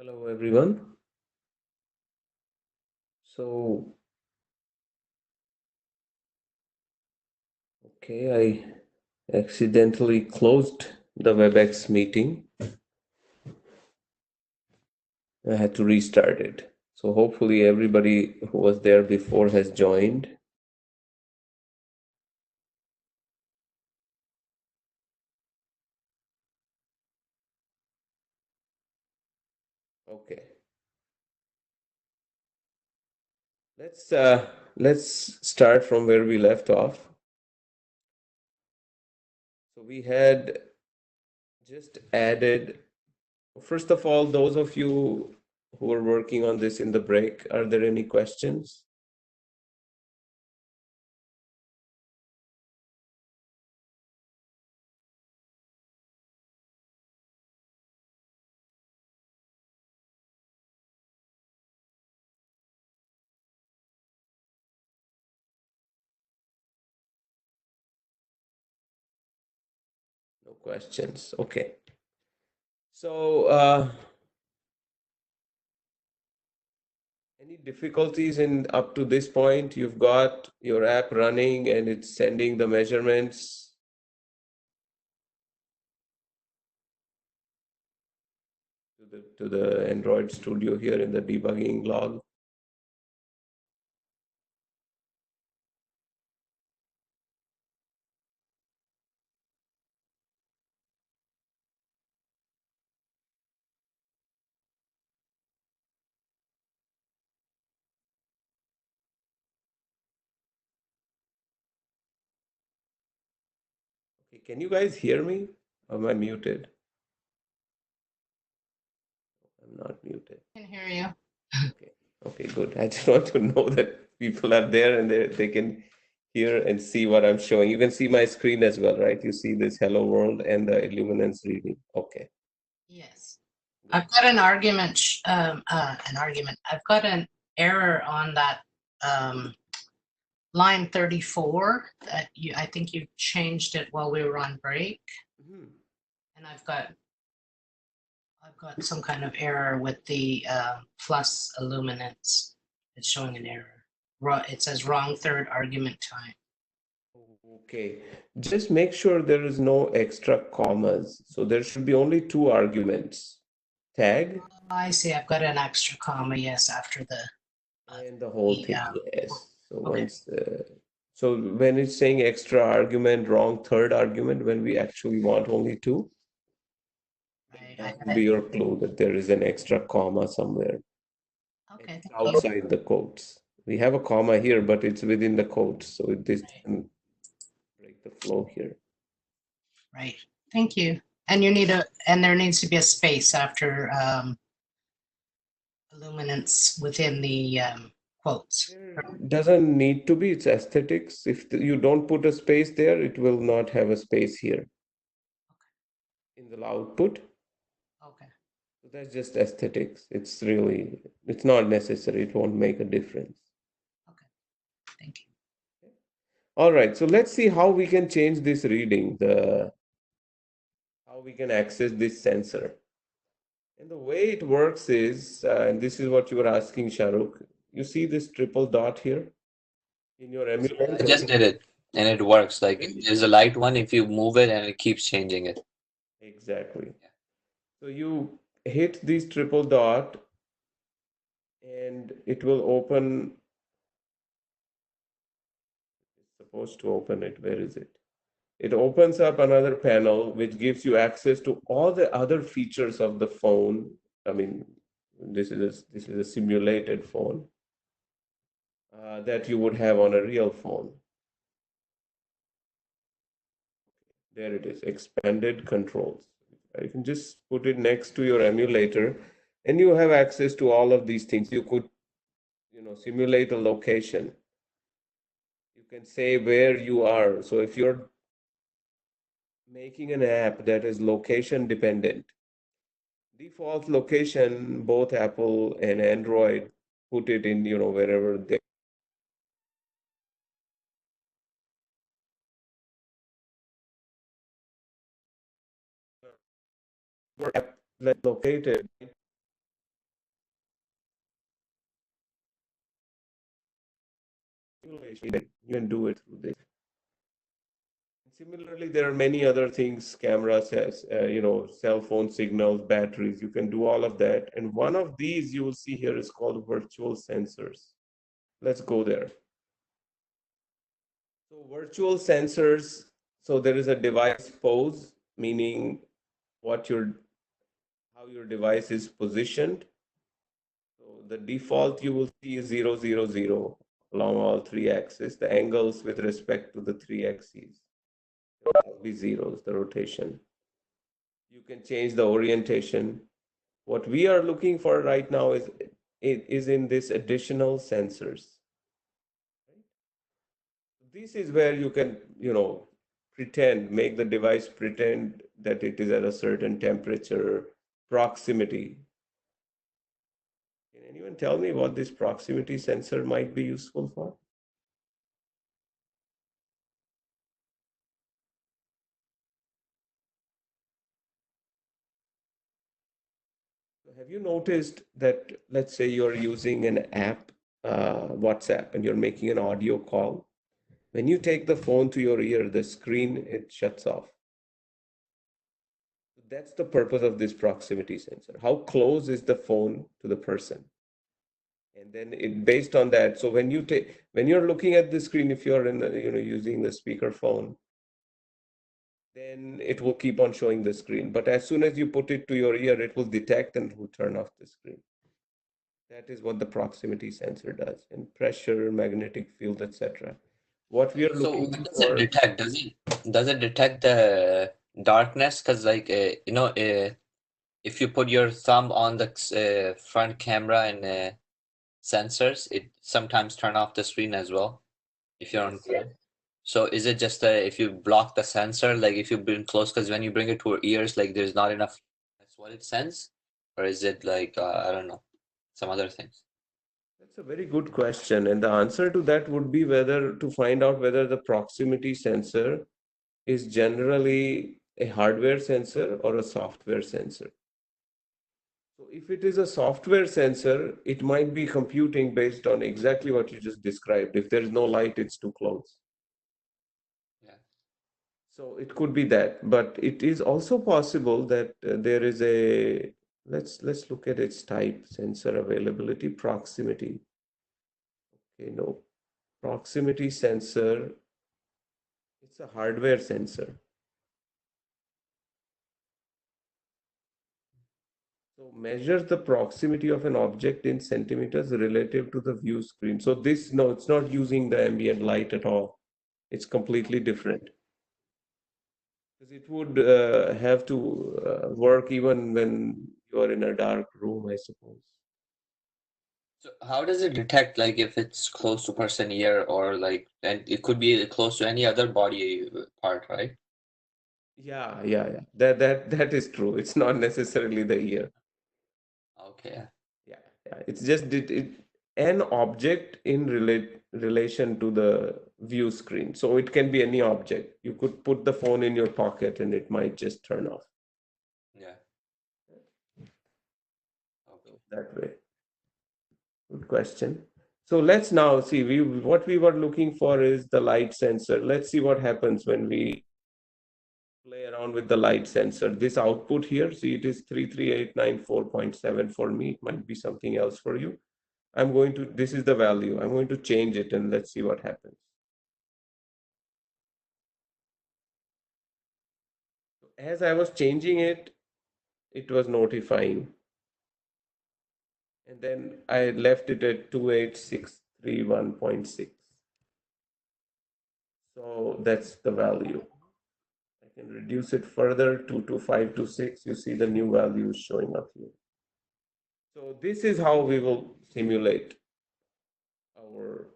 Hello everyone. So, okay, I accidentally closed the WebEx meeting. I had to restart it. So hopefully everybody who was there before has joined. Okay. Let's start from where we left off. So we had just added, first of all, those of you who are working on this in the break, are there any questions? No questions. Okay. So, any difficulties in up to this point? You've got your app running and it's sending the measurements. To the Android Studio here in the debugging log. Okay, can you guys hear me? Am I muted? I'm not muted. Can hear you. Okay. Okay, good. I just want to know that people are there and they can hear and see what I'm showing. You can see my screen as well, right? You see this hello world and the Illuminance reading. Okay. Yes. I've got an argument, I've got an error on that line 34 that I think you changed it while we were on break. Mhm. And I've got some kind of error with the plus illuminance. It's showing an error. It says wrong third argument time. Okay, just make sure there is no extra commas. So there should be only two arguments, tag I see. I've got an extra comma, yes, after the and the whole thing. yeah. Yes. So Okay. so when it's saying extra argument, wrong third argument, when we actually want only two, Right. that would be your clue that there is an extra comma somewhere. Okay. It's Thank you. outside the quotes. We have a comma here, but it's within the quotes, so this doesn't break the flow here. Right. Thank you. And there needs to be a space after illuminance within the quotes. There doesn't need to be, it's aesthetics. If you don't put a space there, it will not have a space here in the output. Okay. So that's just aesthetics. It's not necessary. It won't make a difference. Okay. Thank you. All right, so let's see how we can change this reading, how we can access this sensor. And the way it works is, and this is what you were asking, Shahrukh. You see this triple dot here in your I emulator? just did it and it works. Like there's a light one if you move it and it keeps changing it. Exactly. So you hit this triple dot and it will open, it's supposed to open it. Where is it? It opens up another panel which gives you access to all the other features of the phone. I mean, this is a simulated phone that you would have on a real phone. There it is, expanded controls. You can just put it next to your emulator and you have access to all of these things. You could, simulate a location. You can say where you are. So if you're making an app that is location dependent, default location, both Apple and Android put it in, wherever they your app located. simulation. You can do it through this. Similarly, there are many other things, cameras, cell phone signals, batteries. You can do all of that. And one of these you will see here is called virtual sensors. Let's go there. So virtual sensors, so there is a device pose, meaning how your device is positioned. So the default you will see is 0, 0, 0 along all three axes. The angles with respect to the three axes will be zeros, the rotation. You can change the orientation. What we are looking for right now is in this additional sensors. This is where you can, make the device pretend that it is at a certain temperature, proximity. Can anyone tell me what this proximity sensor might be useful for? Have you noticed that, let's say you're using an app, WhatsApp, and you're making an audio call? When you take the phone to your ear, the screen, it shuts off. That's the purpose of this proximity sensor. How close is the phone to the person? And then based on that, so when you're looking at the screen, if you're using the speaker phone, then it will keep on showing the screen. But as soon as you put it to your ear, it will detect and it will turn off the screen. That is what the proximity sensor does, and pressure, magnetic field, etc. What we are So looking what does for. it detect? Does it detect the darkness? Because if you put your thumb on the front camera and sensors, it sometimes turn off the screen as well if you're on Yes. phone. So is it just if you block the sensor, like if you bring close, because when you bring it to your ears, like there's not enough, that's what it sends? Or is it like, I don't know, some other things? That's a very good question. And the answer to that would be to find out whether the proximity sensor is generally a hardware sensor or a software sensor. So if it is a software sensor, it might be computing based on exactly what you just described. If there's no light, it's too close. Yeah. So it could be that, but it is also possible that there is let's look at its type, sensor availability, proximity. Okay, no, proximity sensor, it's a hardware sensor. So measures the proximity of an object in centimeters relative to the view screen. So no, it's not using the ambient light at all. It's completely different. Because it would have to work even when you are in a dark room, I suppose. So how does it detect like if it's close to person ear or like, and it could be close to any other body part, right? Yeah. That is true. It's not necessarily the ear. Okay. Yeah. It's just an object in relation to the view screen. So it can be any object. You could put the phone in your pocket and it might just turn off. Yeah. Okay. That way. Good question. So let's now see, what we were looking for is the light sensor. Let's see what happens when we play around with the light sensor. This output here, see, it is 33894.7 for me. It might be something else for you. This is the value. I'm going to change it and let's see what happens. As I was changing it, it was notifying. And then I left it at 28631.6. So that's the value. I can reduce it further to 526. You see the new values showing up here. So this is how we will simulate our,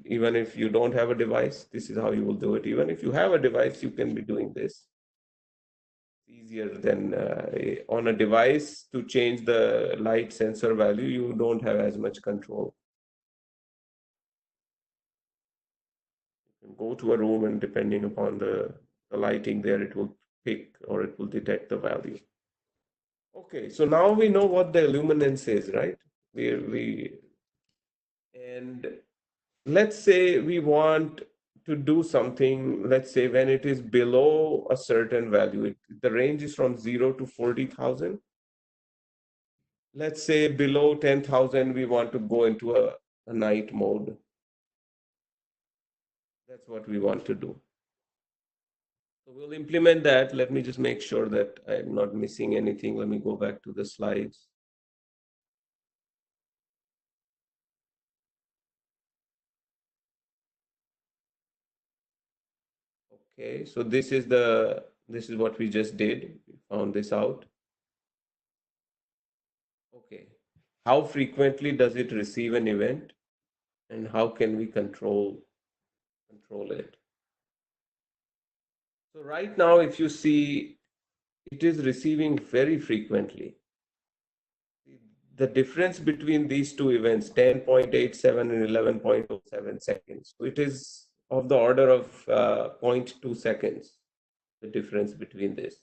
even if you don't have a device, this is how you will do it. Even if you have a device, you can be doing this. Easier than on a device to change the light sensor value, you don't have as much control. You can go to a room and depending upon the lighting there, it will pick or it will detect the value. Okay, so now we know what the illuminance is, right? And let's say we want to do something, let's say when it is below a certain value, the range is from 0 to 40,000. Let's say below 10,000, we want to go into a night mode. That's what we want to do. So we'll implement that. Let me just make sure that I'm not missing anything. Let me go back to the slides. Okay, so this is what we just did. We found this out. Okay, how frequently does it receive an event, and how can we control it? So right now, if you see, it is receiving very frequently. The difference between these two events, 10.87 and 11.07 seconds. So it is of the order of 0.2 seconds, the difference between this.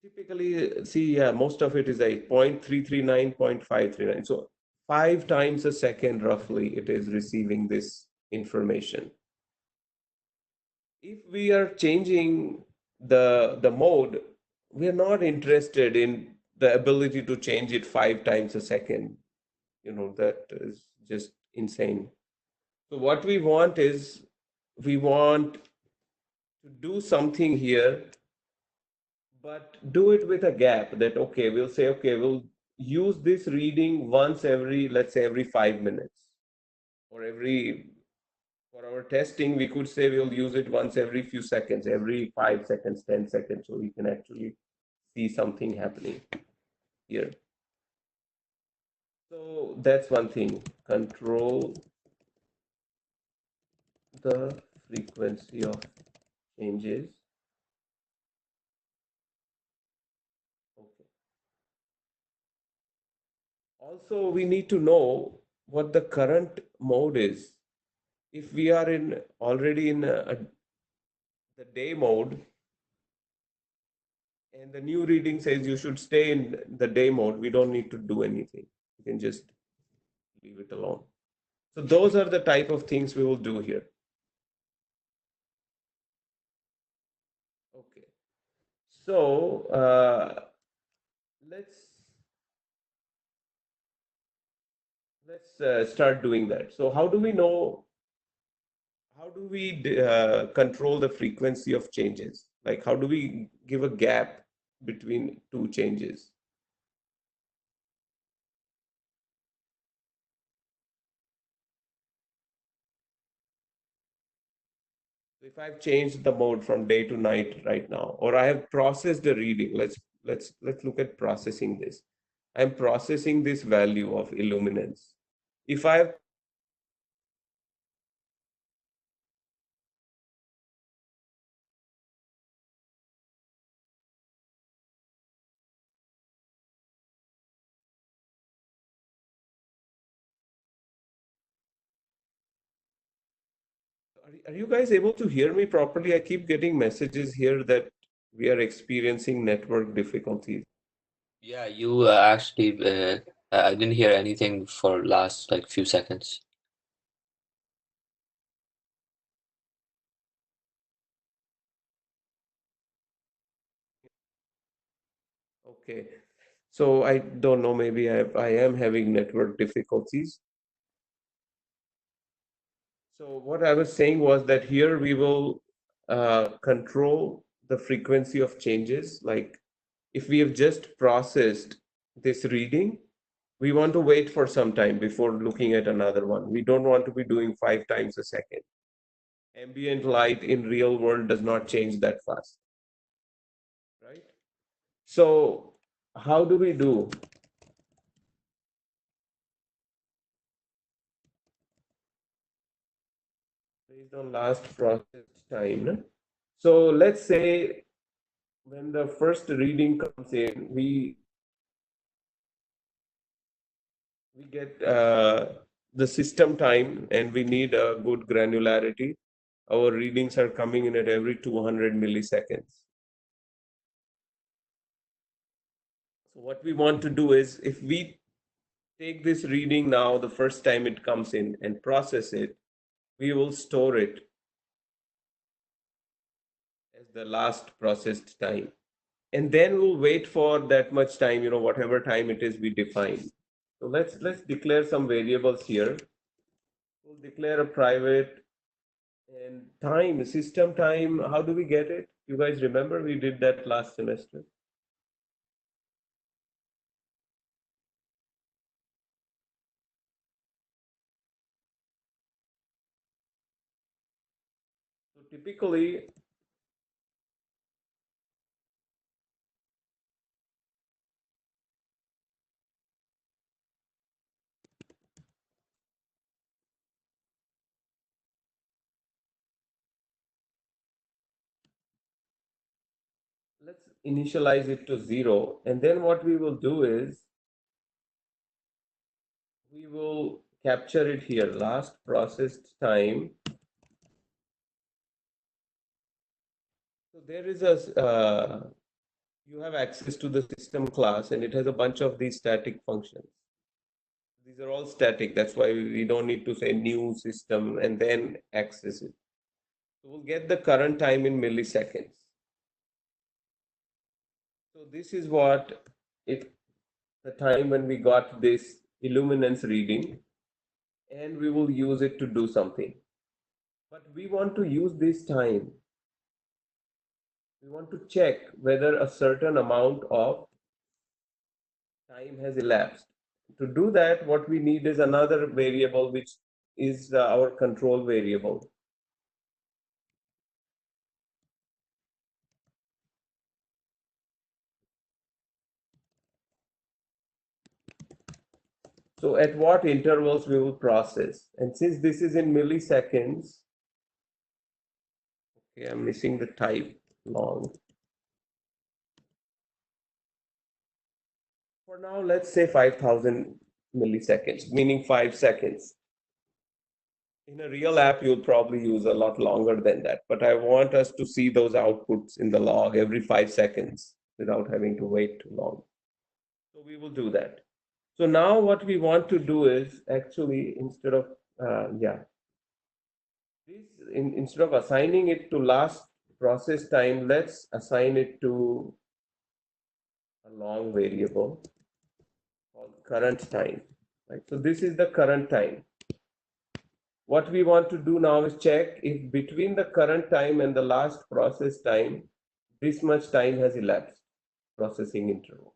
Typically, see, yeah, most of it is 0.339, 0.539. So 5 times a second, roughly, it is receiving this information. If we are changing the mode, we are not interested in the ability to change it 5 times a second. That is just insane. So what we want is, we want to do something here, but do it with a gap that, okay, we'll say, okay, we'll use this reading once every, let's say, every 5 minutes, or for our testing, we could say we'll use it once every few seconds, every 5 seconds, 10 seconds, so we can actually see something happening here. So that's one thing. Control the frequency of changes. Okay. Also, we need to know what the current mode is. If we are already in the day mode, and the new reading says you should stay in the day mode, we don't need to do anything. You can just leave it alone. So those are the type of things we will do here. Okay. So let's start doing that. So how do we know? How do we control the frequency of changes? Like, how do we give a gap between two changes? If I've changed the mode from day to night right now, or I have processed the reading, let's look at processing this. I'm processing this value of illuminance. If I have Are you guys able to hear me properly? I keep getting messages here that we are experiencing network difficulties. Yeah, you actually, I didn't hear anything for last like few seconds. Okay. So I don't know, maybe I am having network difficulties. So what I was saying was that here we will control the frequency of changes. Like, if we have just processed this reading, we want to wait for some time before looking at another one. We don't want to be doing 5 times a second. Ambient light in real world does not change that fast, right? So how do we do? Based on last process time. So let's say when the first reading comes in, we get the system time, and we need a good granularity. Our readings are coming in at every 200 milliseconds. So what we want to do is, if we take this reading now the first time it comes in and process it, we will store it as the last processed time. And then we'll wait for that much time, whatever time it is we define. So let's declare some variables here. We'll declare a private and time, system time. How do we get it? You guys remember we did that last semester? So typically, let's initialize it to 0. And then what we will do is we will capture it here, last processed time. So there is you have access to the system class and it has a bunch of these static functions. These are all static. That's why we don't need to say new system and then access it. So we'll get the current time in milliseconds. So this is what the time when we got this illuminance reading, and we will use it to do something. But we want to use this time. We want to check whether a certain amount of time has elapsed. To do that, what we need is another variable, which is our control variable. So at what intervals we will process. And since this is in milliseconds, okay, I'm missing the type long. For now, let's say 5,000 milliseconds, meaning 5 seconds. In a real app, you'll probably use a lot longer than that, but I want us to see those outputs in the log every 5 seconds without having to wait too long. So we will do that. So now what we want to do is actually, instead of, instead of assigning it to last process time, let's assign it to a long variable called current time, right? So this is the current time. What we want to do now is check if between the current time and the last process time, this much time has elapsed, processing interval.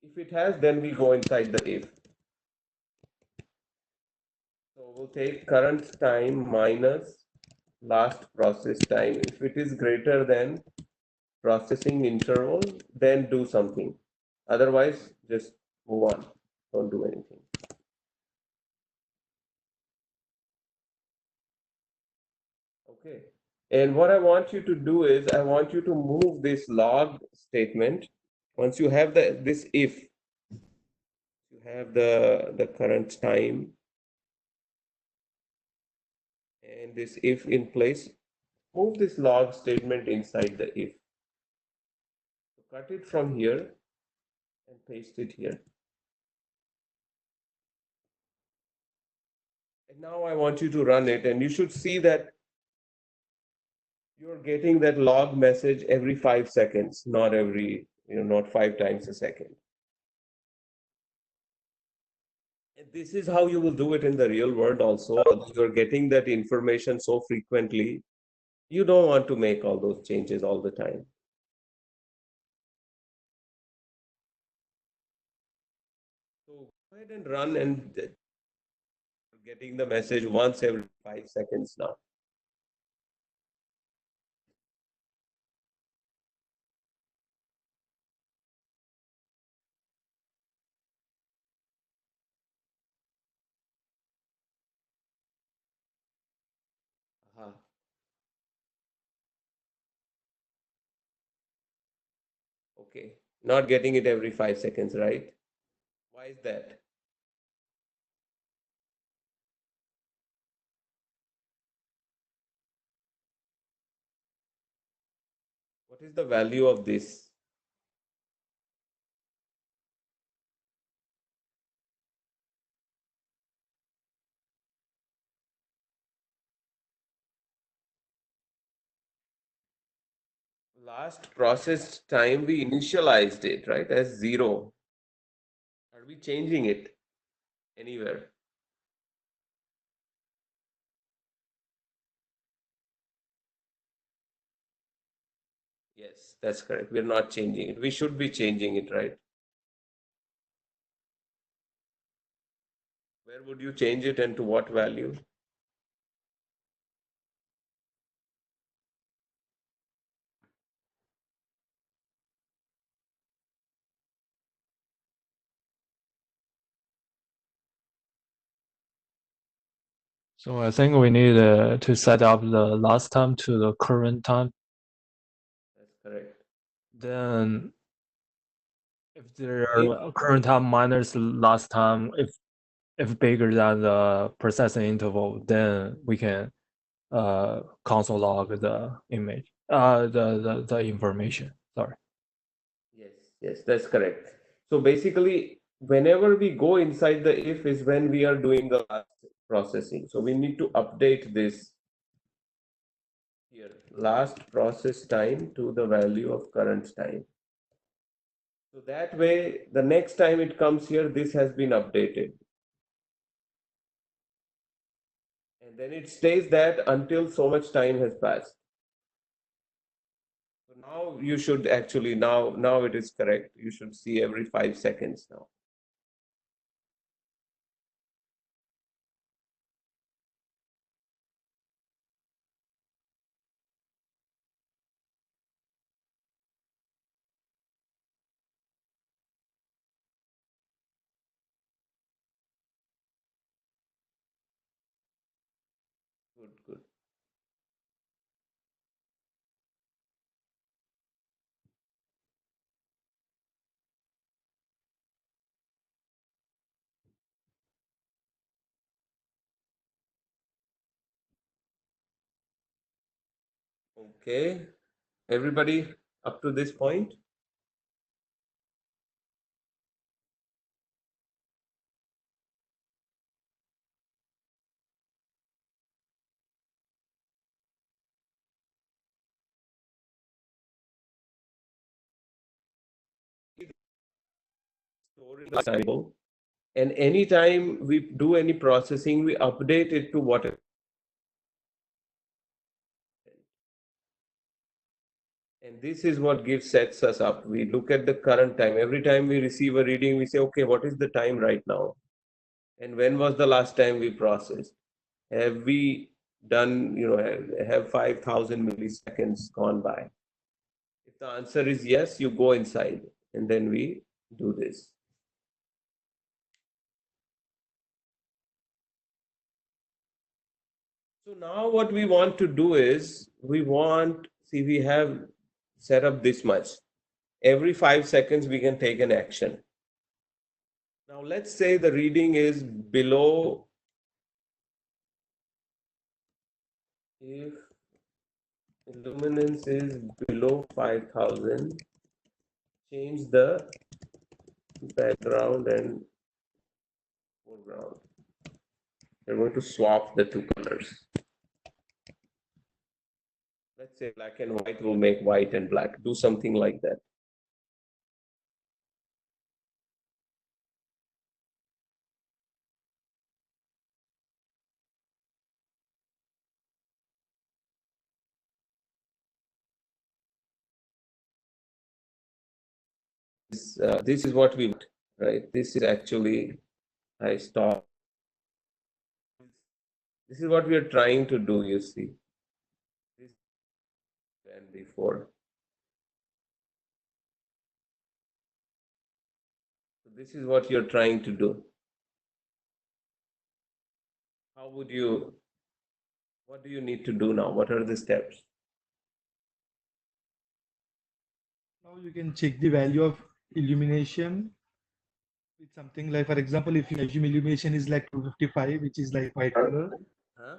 If it has, then we go inside the if. So we'll take current time minus last process time. If it is greater than processing interval, then do something. Otherwise, just move on. Don't do anything. Okay. And what I want you to do is I want you to move this log statement. Once you have this if, you have the current time and this if in place, move this log statement inside the if. So cut it from here and paste it here. And now I want you to run it, and you should see that you're getting that log message every 5 seconds, not every, not 5 times a second. And this is how you will do it in the real world also. You're getting that information so frequently, you don't want to make all those changes all the time. So go ahead and run, and getting the message once every 5 seconds now. Aha. Okay, not getting it every 5 seconds, right? Why is that? What is the value of this? last processed time we initialized it, right, as 0. Are we changing it anywhere? Yes, that's correct. We're not changing it. We should be changing it, right? Where would you change it and to what value? So I think we need to set up the last time to the current time. That's correct. Then if there are current time minus last time, if bigger than the processing interval, then we can console log the image, the information. Sorry. Yes, that's correct. So basically, whenever we go inside the if is when we are doing the last processing. So we need to update this here, last process time to the value of current time. So that way, the next time it comes here, this has been updated. And then it stays that until so much time has passed. So now you should actually, now it is correct. You should see every 5 seconds now. Good. Okay. Everybody up to this point? Store in the table. And anytime we do any processing, we update it to whatever. And this is what gives sets us up. We look at the current time. Every time we receive a reading, we say, okay, what is the time right now? And when was the last time we processed? Have we done, have 5,000 milliseconds gone by? If the answer is yes, you go inside and then we do this. So now what we want to do is we have set up this much. Every 5 seconds we can take an action. Now let's say the reading is below, if illuminance is below 5,000, change the background and foreground. We're going to swap the two colors. Let's say black and white will make white and black. Do something like that. This is what we want, right? This is actually, I stop. This is what we are trying to do, you see. This and before. So this is what you're trying to do. What do you need to do now? What are the steps? Now you can check the value of illumination with something like, for example, if you assume illumination is like 255, which is like white color. Huh?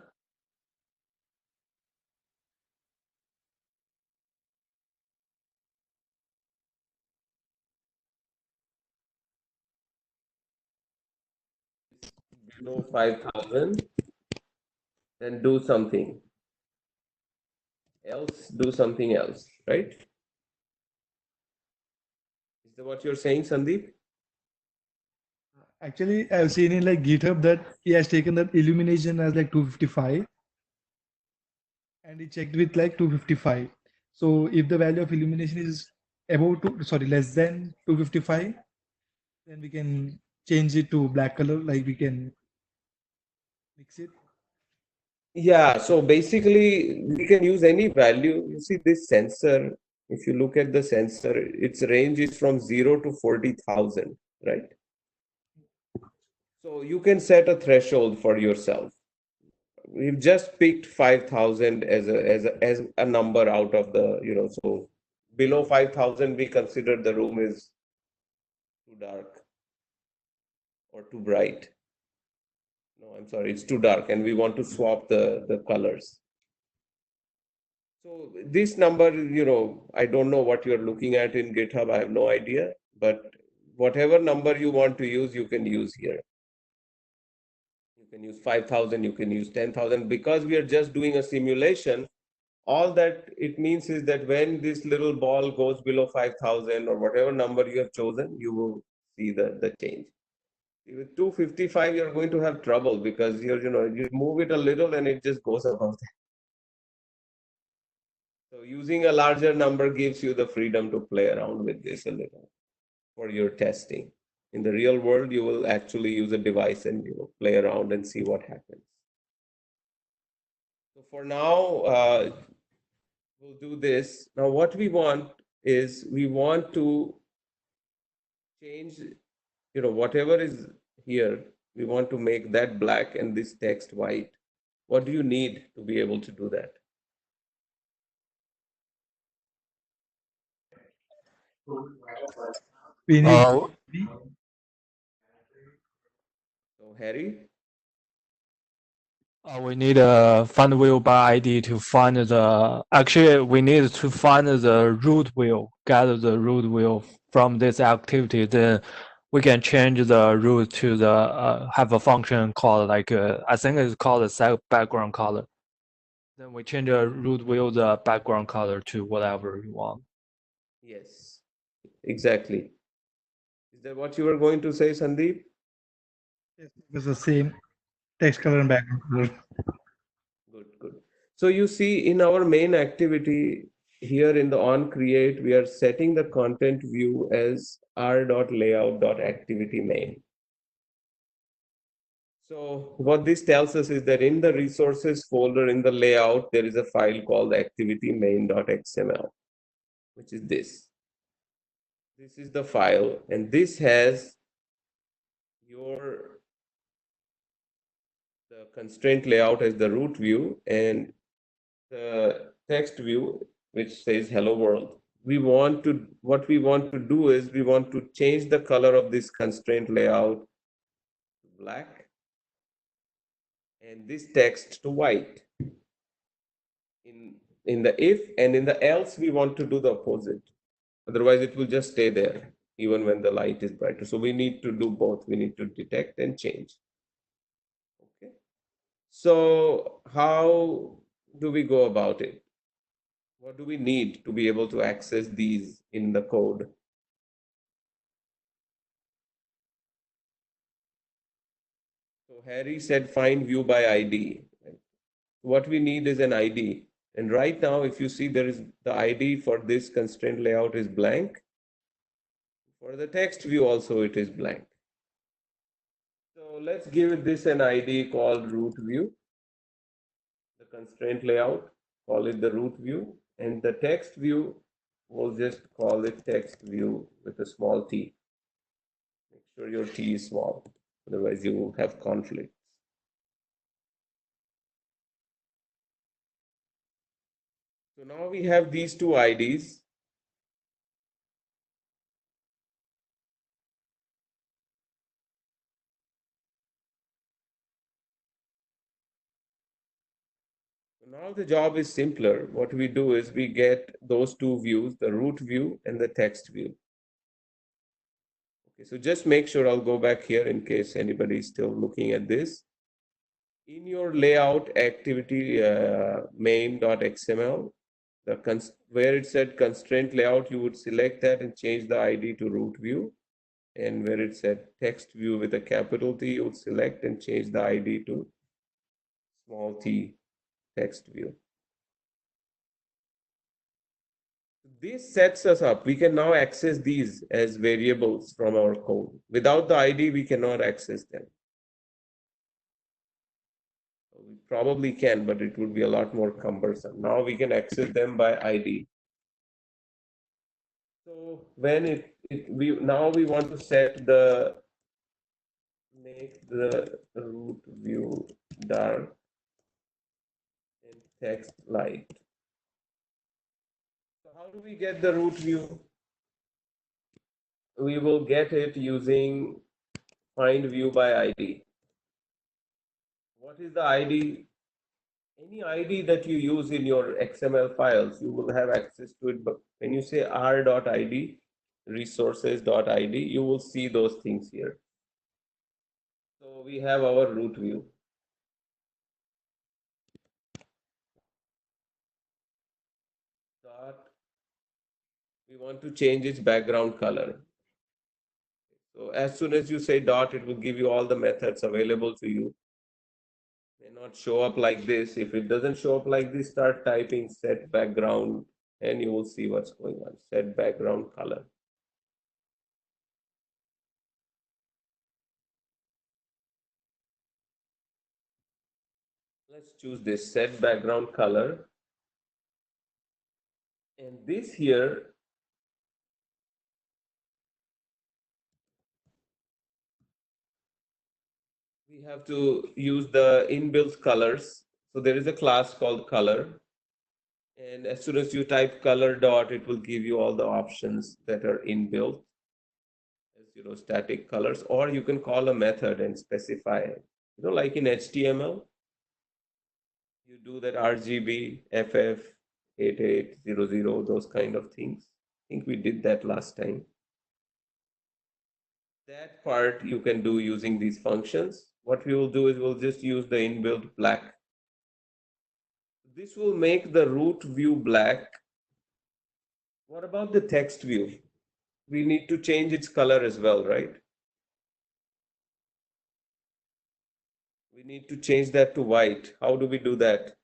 Below 5,000, then do something else, right? Is that what you're saying, Sandeep? Actually, I've seen in like GitHub that he has taken that illumination as like 255 and he checked with like 255. So if the value of illumination is above less than 255, then we can change it to black color, like we can mix it. Yeah, so basically we can use any value. You see this sensor, if you look at the sensor, its range is from 0 to 40,000, right? So you can set a threshold for yourself. We've just picked 5,000 as a number out of the, so below 5,000 we consider the room is too dark or too bright. No, I'm sorry, it's too dark and we want to swap the colors. So this number, I don't know what you're looking at in GitHub. I have no idea, but whatever number you want to use, you can use here. You can use 5,000, you can use 10,000. Because we are just doing a simulation, all that it means is that when this little ball goes below 5,000 or whatever number you have chosen, you will see the change. With 255, you're going to have trouble because you move it a little and it just goes above that. So using a larger number gives you the freedom to play around with this a little for your testing. In the real world, you will actually use a device and play around and see what happens. So for now, we'll do this. Now what we want is we want to change, whatever is here, we want to make that black and this text white. What do you need to be able to do that? We need Uh, So Harry? we need a find wheel by ID to find the. Actually, we need to find the root wheel, gather the root wheel from this activity. Then we can change the root to the have a function called like I think it's called a set background color. Then we change the root wheel the background color to whatever you want. Yes, exactly. Is that what you were going to say, Sandeep? it's the same text color and background color. Good. So you see in our main activity here in the onCreate, we are setting the content view as r.layout.activity main. So what this tells us is that in the resources folder in the layout, there is a file called activity main.xml, which is this. This is the file, and this has the constraint layout as the root view and the text view, which says hello world. What we want to do is we want to change the color of this constraint layout to black and this text to white. In the if and in the else, we want to do the opposite. Otherwise, it will just stay there even when the light is brighter. So we need to do both. We need to detect and change. Okay. So how do we go about it? What do we need to be able to access these in the code? So Harry said find view by ID. What we need is an ID. And right now, if you see, there is the ID for this constraint layout is blank. For the text view also, it is blank. So let's give this an ID called root view. The constraint layout, call it the root view. And the text view, we'll just call it text view with a small t. Make sure your t is small, otherwise you will have conflicts. So now we have these two IDs. Now the job is simpler. What we do is we get those two views, the root view and the text view. Okay, so just make sure, I'll go back here in case anybody is still looking at this. In your layout activity main.xml, where it said constraint layout, you would select that and change the ID to root view. And where it said text view with a capital T, you would select and change the ID to small t text view. This sets us up. We can now access these as variables from our code. Without the ID, we cannot access them. We probably can, but it would be a lot more cumbersome. Now we can access them by ID. So when now we want to make the root view dark and text light. So how do we get the root view? We will get it using find view by ID. What is the ID? Any ID that you use in your XML files, you will have access to it. But when you say r.id, resources.id, you will see those things here. So we have our root view. We want to change its background color. So as soon as you say dot, it will give you all the methods available to you. May not show up like this. If it doesn't show up like this, start typing set background and you will see what's going on. Set background color. Let's choose this set background color. And this here, we have to use the inbuilt colors. So there is a class called color. And as soon as you type color dot, it will give you all the options that are inbuilt as static colors, or you can call a method and specify it. Like in HTML, you do that RGB, FF, 8800, those kind of things. I think we did that last time. That part you can do using these functions. What we will do is we'll just use the inbuilt black. This will make the root view black. What about the text view? We need to change its color as well, right? We need to change that to white. How do we do that?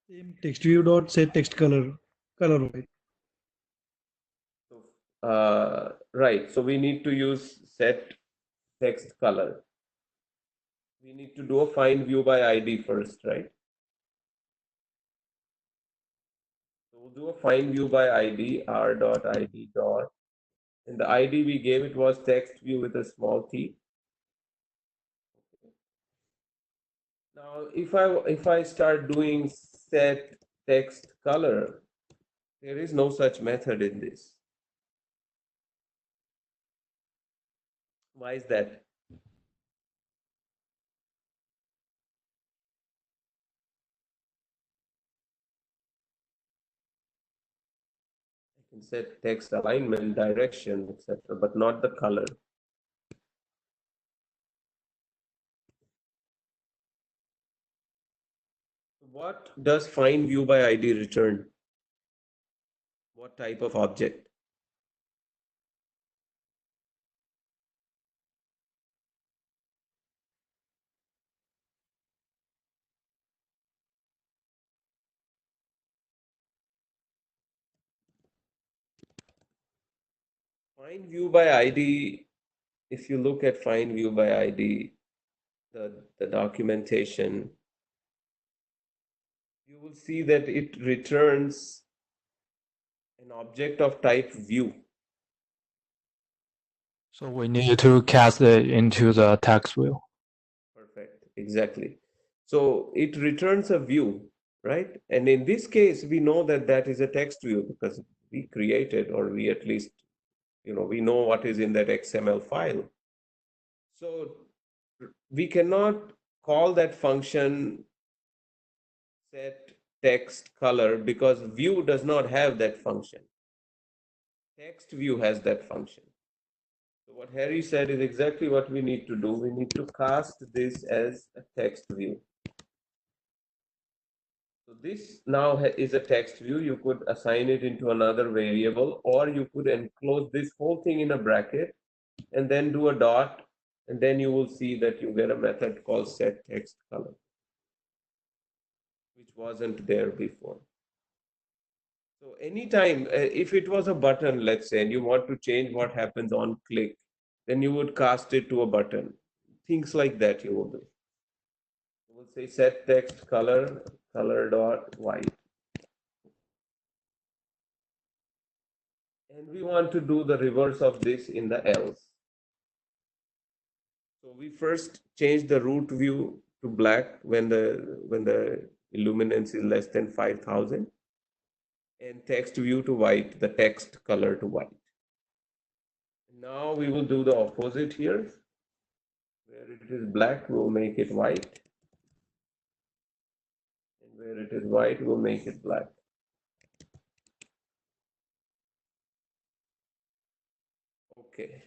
Same text view dot set text color white. Right. So we need to use set text color. We need to do a find view by ID first, right? So we'll do a find view by ID, r.id dot. And the ID we gave it was text view with a small t. Now, if I start doing set text color, there is no such method in this. Why is that? I can set text alignment, direction, etc., but not the color. What does find view by ID return? What type of object? Find view by ID, if you look at find view by ID, the documentation, you will see that it returns an object of type view. So we need to cast it into the text view. Perfect, exactly. So it returns a view, right? And in this case, we know that that is a text view because we created, or we at least, we know what is in that XML file. So we cannot call that function set text color because view does not have that function. Text view has that function. So what Harry said is exactly what we need to do. We need to cast this as a text view. So this now is a text view. You could assign it into another variable, or you could enclose this whole thing in a bracket and then do a dot, and then you will see that you get a method called set text color, which wasn't there before. So anytime, if it was a button, let's say, and you want to change what happens on click, then you would cast it to a button. Things like that you will do. You will say set text color, color dot white. And we want to do the reverse of this in the else. So we first change the root view to black when the illuminance is less than 5,000, and text view to white, the text color to white. Now we will do the opposite here. Where it is black, we'll make it white. And where it is white, we'll make it black. Okay.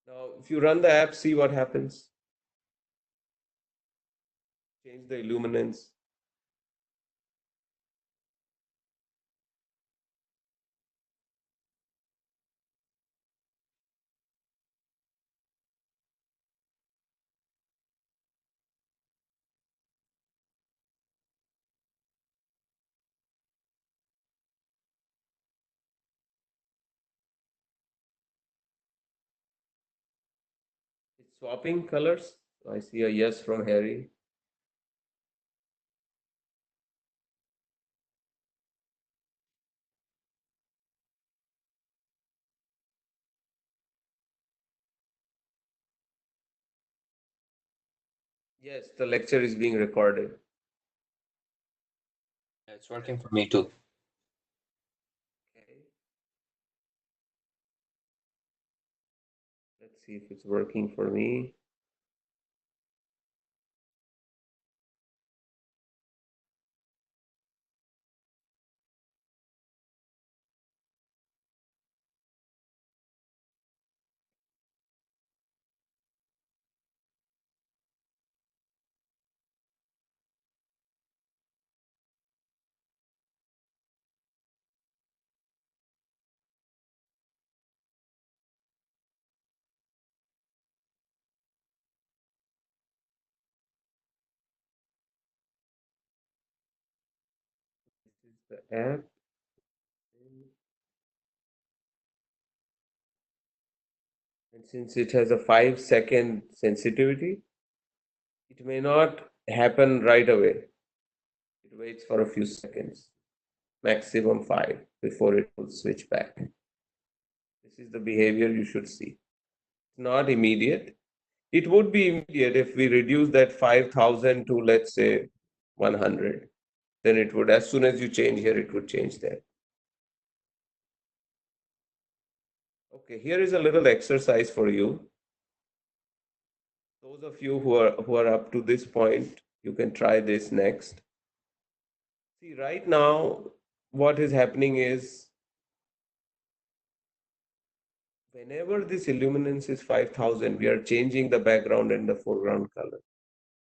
Now, if you run the app, see what happens. Change the illuminance. It's swapping colors. I see a yes from Harry. Yes, the lecture is being recorded. Yeah, it's working for me too. Okay. Let's see if it's working for me. This is the app. And since it has a 5-second sensitivity, it may not happen right away. It waits for a few seconds, maximum 5, before it will switch back. This is the behavior you should see. It's not immediate. It would be immediate if we reduce that 5,000 to, let's say, 100. Then it would, as soon as you change here, it would change there. Okay, here is a little exercise for you. Those of you who are up to this point, you can try this next. See, right now, what is happening is whenever this illuminance is 5,000, we are changing the background and the foreground color.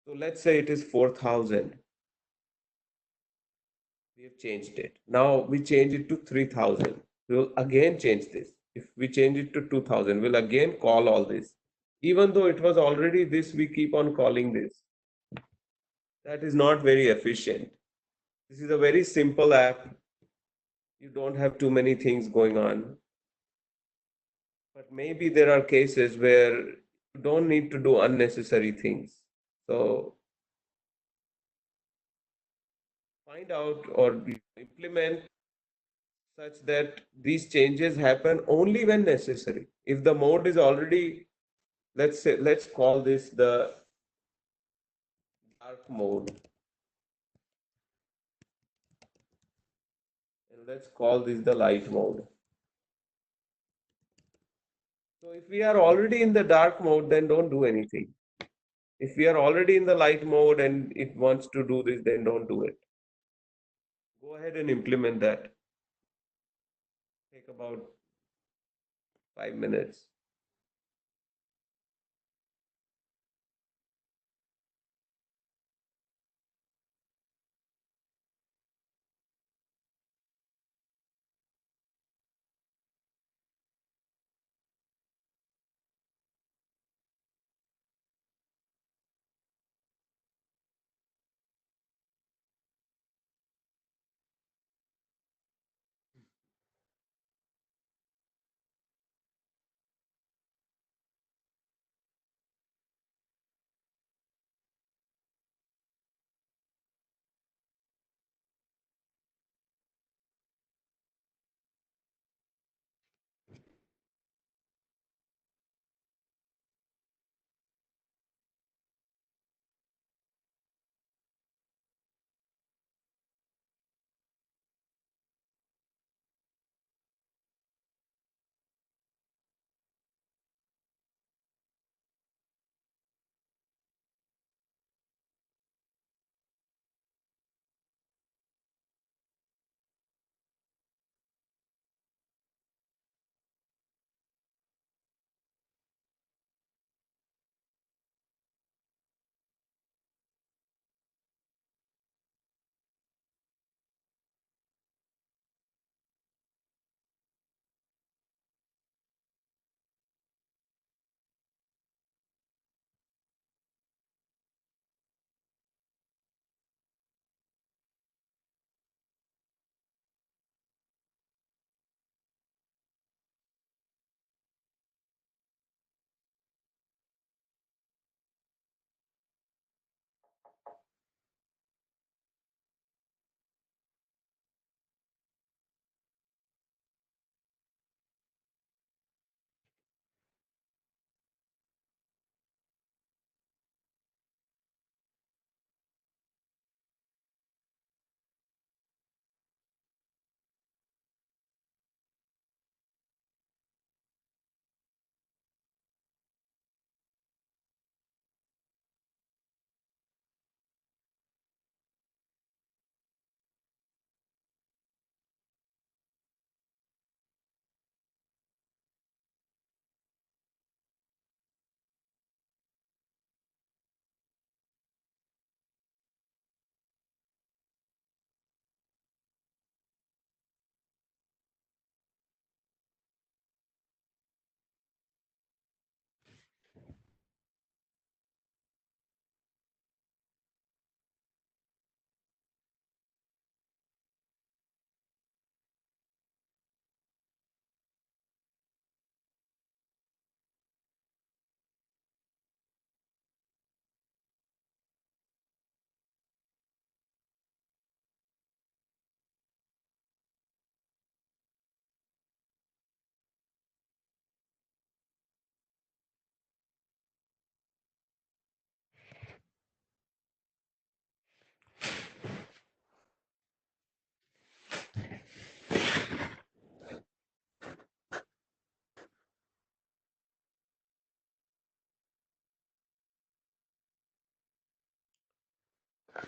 So let's say it is 4,000. We have changed it. Now we change it to 3,000. We will again change this. If we change it to 2,000, we'll again call all this. Even though it was already this, we keep on calling this. That is not very efficient. This is a very simple app. You don't have too many things going on. But maybe there are cases where you don't need to do unnecessary things. So find out or implement such that these changes happen only when necessary. If the mode is already, let's call this the dark mode. And let's call this the light mode. So if we are already in the dark mode, then don't do anything. If we are already in the light mode and it wants to do this, then don't do it. Go ahead and implement that. Take about 5 minutes.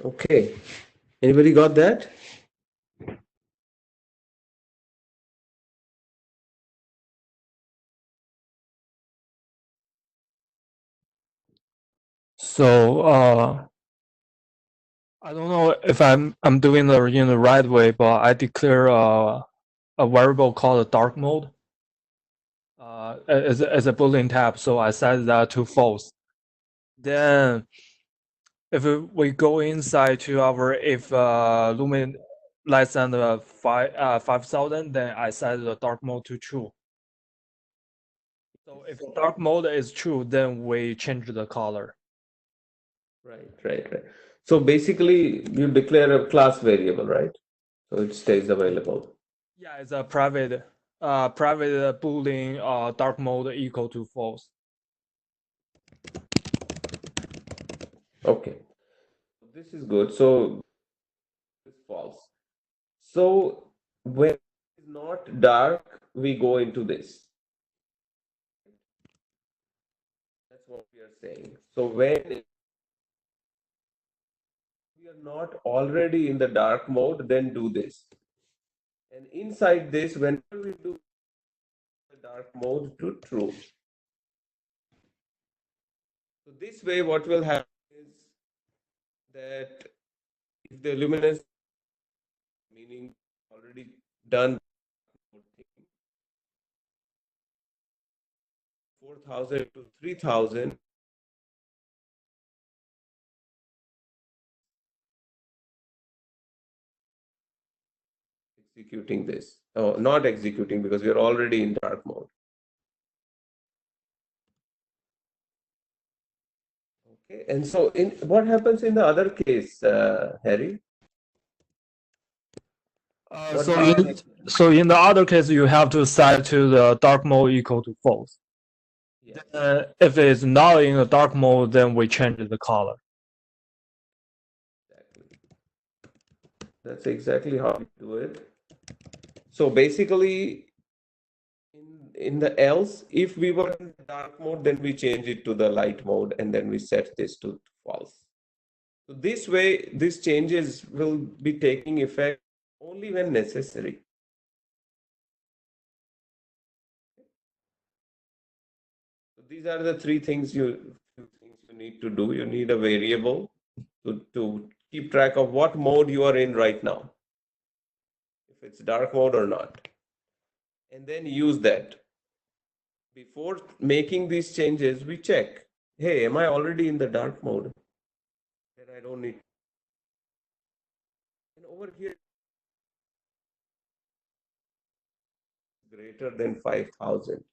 Okay. Anybody got that? So I don't know if I'm doing it in the right way, but I declare a variable called a dark mode as a Boolean type. So I set that to false. Then if we go inside to our if lumen less than the 5,000, then I set the dark mode to true. So if dark mode is true, then we change the color. Right. So basically, you declare a class variable, right? So it stays available. Yeah, it's a private Boolean dark mode equal to false. Okay. This is good. So it's false. So when it's not dark, we go into this. That's what we are saying. So when we are not already in the dark mode, then do this. And inside this, whenever we do the dark mode to true. So this way, what will happen is that if the luminance, meaning already done 4,000 to 3,000, executing this. Oh, not executing because we are already in dark mode. Okay, and so in what happens in the other case, Harry? What So in the other case, you have to set to the dark mode equal to false. Yes. If it's not in the dark mode, then we change the color. Exactly. That's exactly how we do it. So basically, in the else, if we were in the dark mode, then we change it to the light mode and then we set this to false. So this way, these changes will be taking effect only when necessary. So these are the three things you need to do. You need a variable to keep track of what mode you are in right now, if it's dark mode or not, and then use that. Before making these changes, we check, hey, am I already in the dark mode? Then I don't need. And over here, greater than 5,000.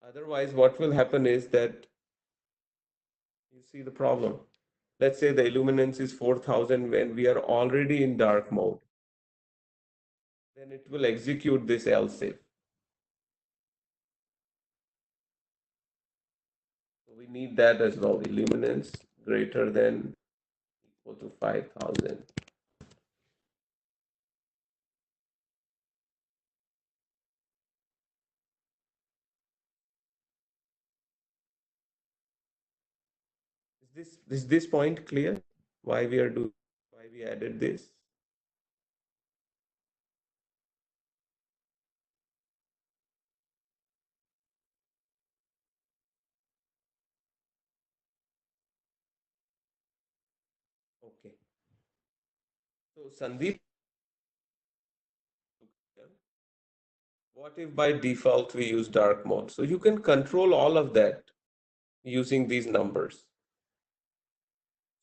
Otherwise, what will happen is that you see the problem. Let's say the illuminance is 4,000 when we are already in dark mode. Then it will execute this else if. So we need that as well. Illuminance greater than equal to 5,000. Is this point clear? Why we added this? Okay. So Sandeep, what if by default we use dark mode? So you can control all of that using these numbers.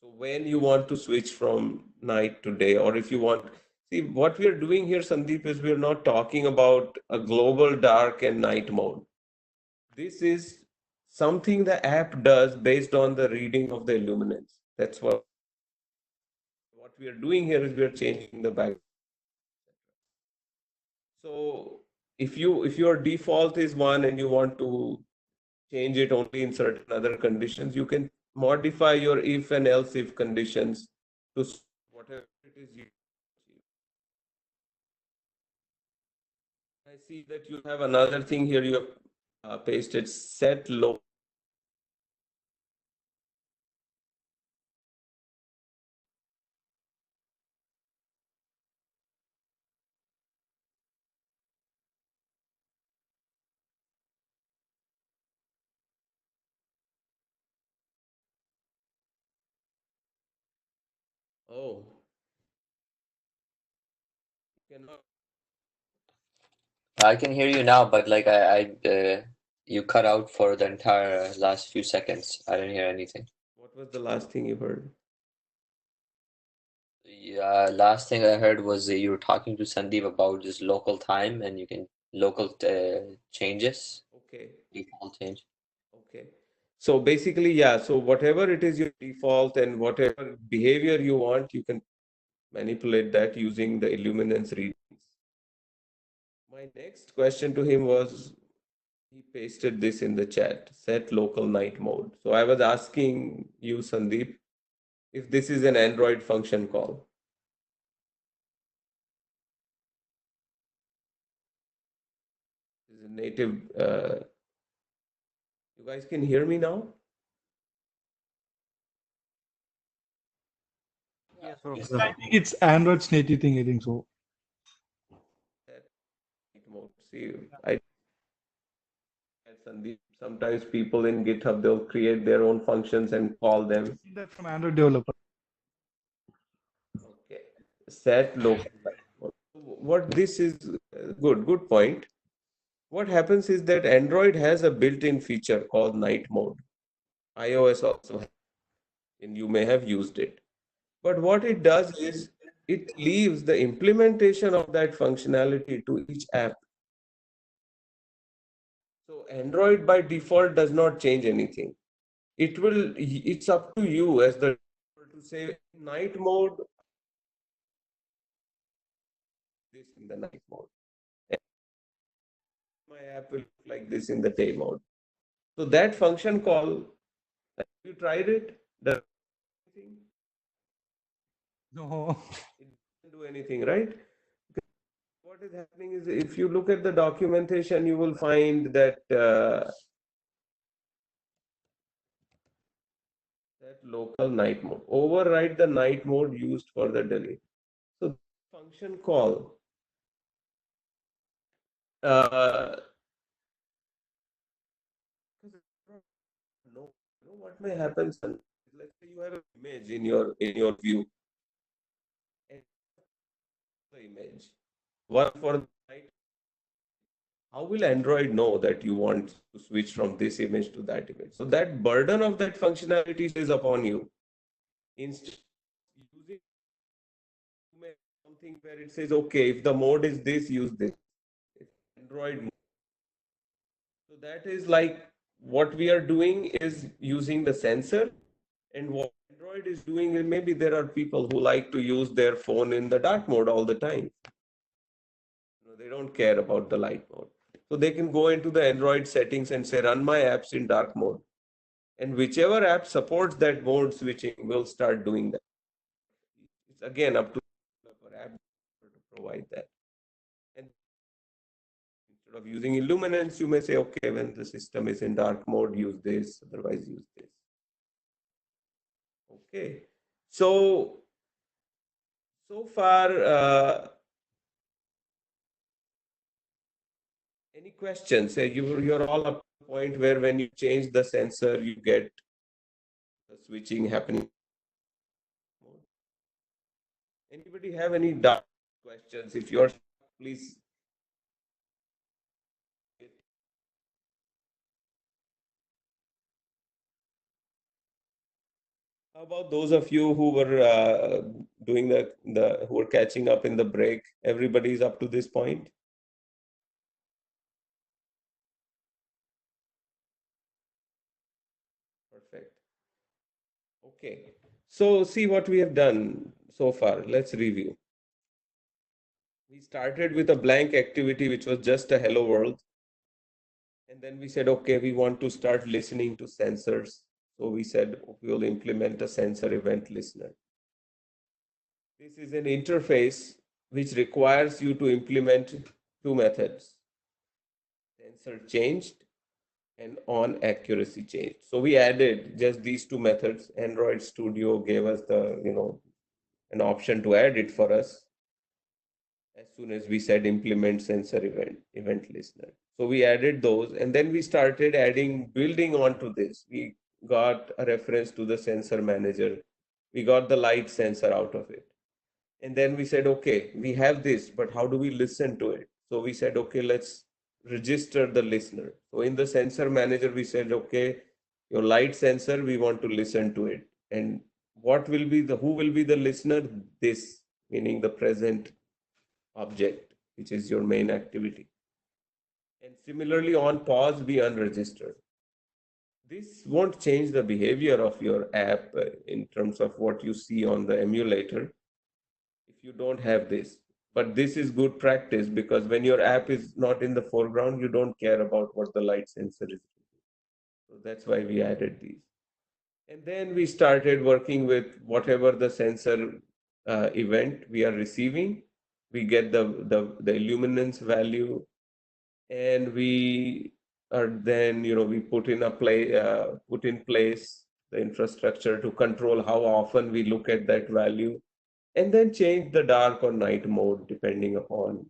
So when you want to switch from night to day, or if you want, see what we are doing here, Sandeep, is we're not talking about a global dark and night mode. This is something the app does based on the reading of the illuminance. That's what we are doing here is we are changing the background. So if your default is one and you want to change it only in certain other conditions, you can modify your if and else if conditions to whatever it is you achieve. I see that you have another thing here. You have pasted set low. Oh, cannot. I can hear you now, but like you cut out for the entire last few seconds. I didn't hear anything. What was the last thing you heard? Yeah, last thing I heard was you were talking to Sandeep about just local time and you can local changes, Okay. default change. Okay. So basically, yeah. So whatever it is your default and whatever behavior you want, you can manipulate that using the Illuminance readings. My next question to him was, he pasted this in the chat, set local night mode. So I was asking you, Sandeep, if this is an Android function call. This is a native. You guys can hear me now? Yes, Yes. Professor. I think it's Android's native thing, I think so. Set night mode. See, I Sandeep, sometimes people in GitHub, they'll create their own functions and call them. I've seen that from Android developer. Okay. Set local night mode. What this is, good point. What happens is that Android has a built-in feature called night mode. iOS also has, and you may have used it. But what it does is it leaves the implementation of that functionality to each app. So Android by default does not change anything. It's up to you as the to say night mode, this in the night mode. And my app will look like this in the day mode. So that function call, have you tried it? Does it do anything? No. It doesn't do anything, right? What is happening is if you look at the documentation, you will find that that local night mode. Override the night mode used for the delete. So function call. No, what may happen, son? Let's say you have an image in your view, and the image one for the night. How will Android know that you want to switch from this image to that image? So that burden of that functionality is upon you. Instead of using something where it says, okay, if the mode is this, use this. It's Android mode. So that is like what we are doing is using the sensor, and what Android is doing is maybe there are people who like to use their phone in the dark mode all the time. They don't care about the light mode. So they can go into the Android settings and say, run my apps in dark mode. And whichever app supports that mode switching will start doing that. It's again up to the app to provide that. And instead of using Illuminance, you may say, okay, when the system is in dark mode, use this, otherwise use this. Okay. So far, any questions? You're all up to the point where when you change the sensor, you get the switching happening. Anybody have any dark questions? If you're, please. How about those of you who were doing who were catching up in the break? Everybody's up to this point? Perfect. Okay. So see what we have done so far. Let's review. We started with a blank activity, which was just a hello world. And then we said, okay, we want to start listening to sensors. So we said, we will implement a sensor event listener. This is an interface which requires you to implement two methods, sensor changed and on accuracy changed. So we added just these two methods. Android Studio gave us the, an option to add it for us as soon as we said implement sensor event listener. So we added those, and then we started building onto this. We got a reference to the sensor manager We got the light sensor out of it. And then we said, okay, we have this, but how do we listen to it? So we said, okay, let's register the listener. So in the sensor manager, we said, okay, your light sensor, we want to listen to it. And what will be who will be the listener? This, meaning the present object, which is your main activity. And similarly, on pause, we unregister. This won't change the behavior of your app in terms of what you see on the emulator if you don't have this. But this is good practice because when your app is not in the foreground, you don't care about what the light sensor is. So that's why we added these. And then we started working with whatever the sensor event we are receiving. We get the illuminance value, and we are then, we put in place the infrastructure to control how often we look at that value, and then change the dark or night mode depending upon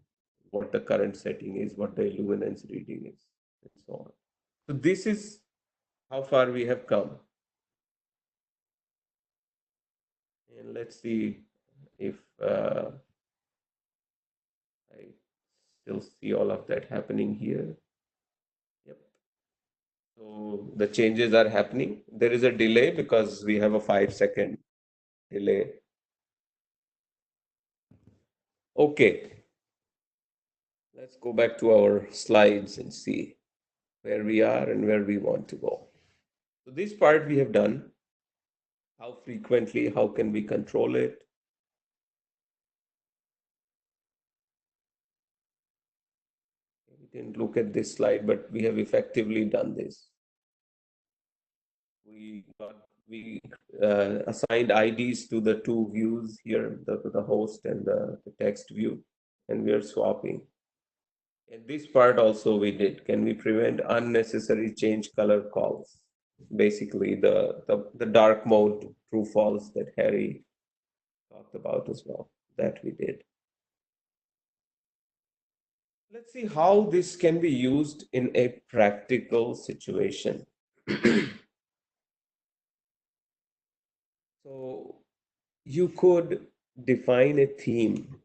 what the current setting is, what the illuminance reading is, and so on. So this is how far we have come. And let's see if I still see all of that happening here. Yep. So the changes are happening. There is a delay because we have a 5-second delay. Okay. Let's go back to our slides and see where we are and where we want to go. So this part we have done. How frequently, how can we control it? We didn't look at this slide, but we have effectively done this. We assigned IDs to the two views here, the host and the text view, and we are swapping. And this part also we did. Can we prevent unnecessary change color calls? Basically, the dark mode true false that Harry talked about as well, that we did. Let's see how this can be used in a practical situation. So you could define a theme.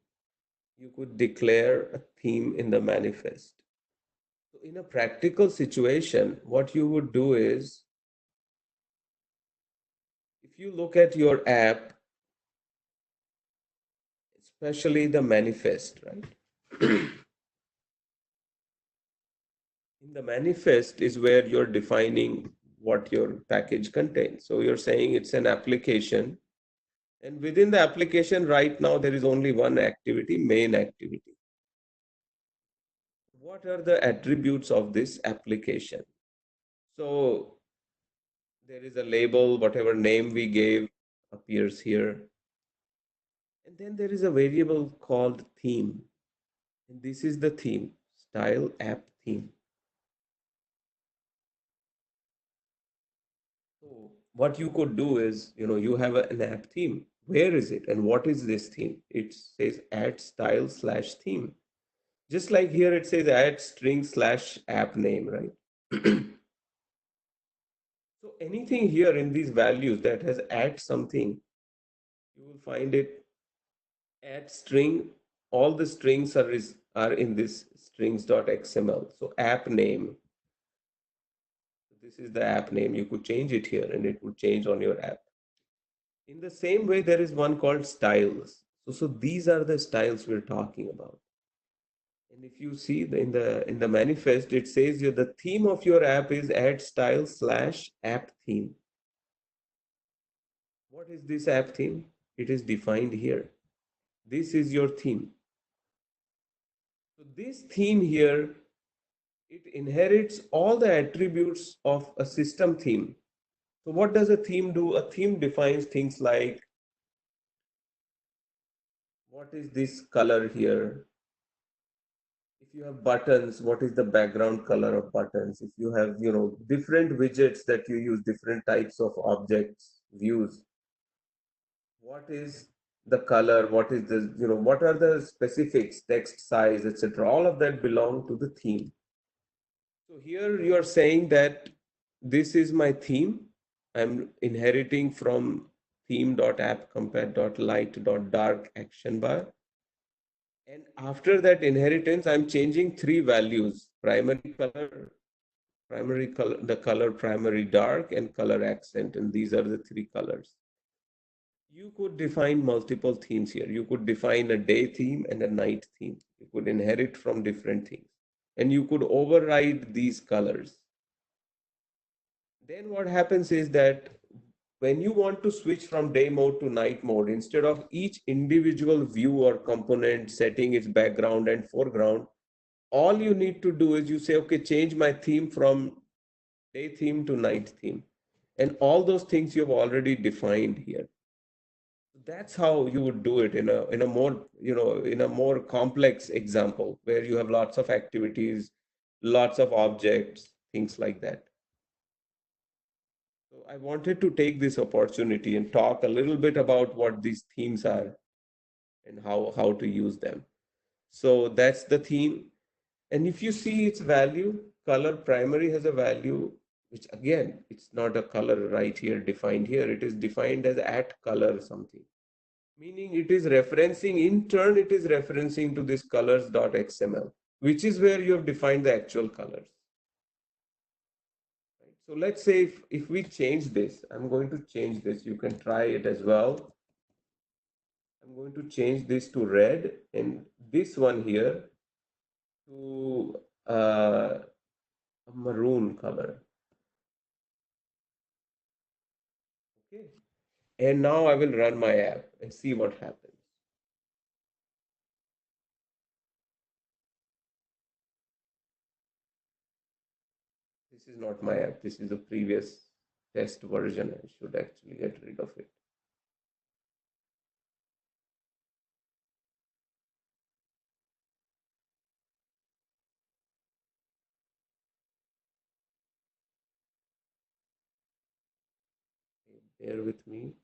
You could declare a theme in the manifest. So in a practical situation, what you would do is, if you look at your app, especially the manifest, right? In the manifest is where you're defining what your package contains. So you're saying it's an application, and within the application right now, there is only one activity, main activity. What are the attributes of this application? So there is a label, whatever name we gave appears here. And then there is a variable called theme. And this is the theme, style app theme. So what you could do is, you have an app theme. Where is it? And what is this theme? It says add style / theme. Just like here, it says add string / app name, right? So anything here in these values that has add something, you will find it add string. All the strings are in this strings.xml. So app name. This is the app name. You could change it here and it would change on your app. In the same way, there is one called styles. So these are the styles we're talking about. And if you see in the manifest, it says the theme of your app is add style / app theme. What is this app theme? It is defined here. This is your theme. So this theme here, it inherits all the attributes of a system theme. So what does a theme do? A theme defines things like, what is this color here? If you have buttons, what is the background color of buttons? If you have, different widgets that you use, different types of objects, views, what is the color? What is the, what are the specifics, text size, etc. All of that belong to the theme. So here you are saying that this is my theme. I'm inheriting from theme.appcompare.light.dark action bar. And after that inheritance, I'm changing three values: primary color, the color primary dark, and color accent. And these are the three colors. You could define multiple themes here. You could define a day theme and a night theme. You could inherit from different themes. And you could override these colors. Then what happens is that when you want to switch from day mode to night mode, instead of each individual view or component setting its background and foreground, all you need to do is you say, okay, change my theme from day theme to night theme. And all those things you've already defined here. That's how you would do it in a more, in a more complex example where you have lots of activities, lots of objects, things like that. So I wanted to take this opportunity and talk a little bit about what these themes are and how to use them. So that's the theme. And if you see its value, color primary has a value, which again, it's not a color right here defined here. It is defined as at color something. Meaning it is referencing, in turn, it is referencing to this colors.xml, which is where you have defined the actual colors. Right? So let's say if we change this, I'm going to change this. You can try it as well. I'm going to change this to red and this one here to a maroon color. Okay. And now I will run my app and see what happens. This is not my app. This is a previous test version. I should actually get rid of it. Bear with me.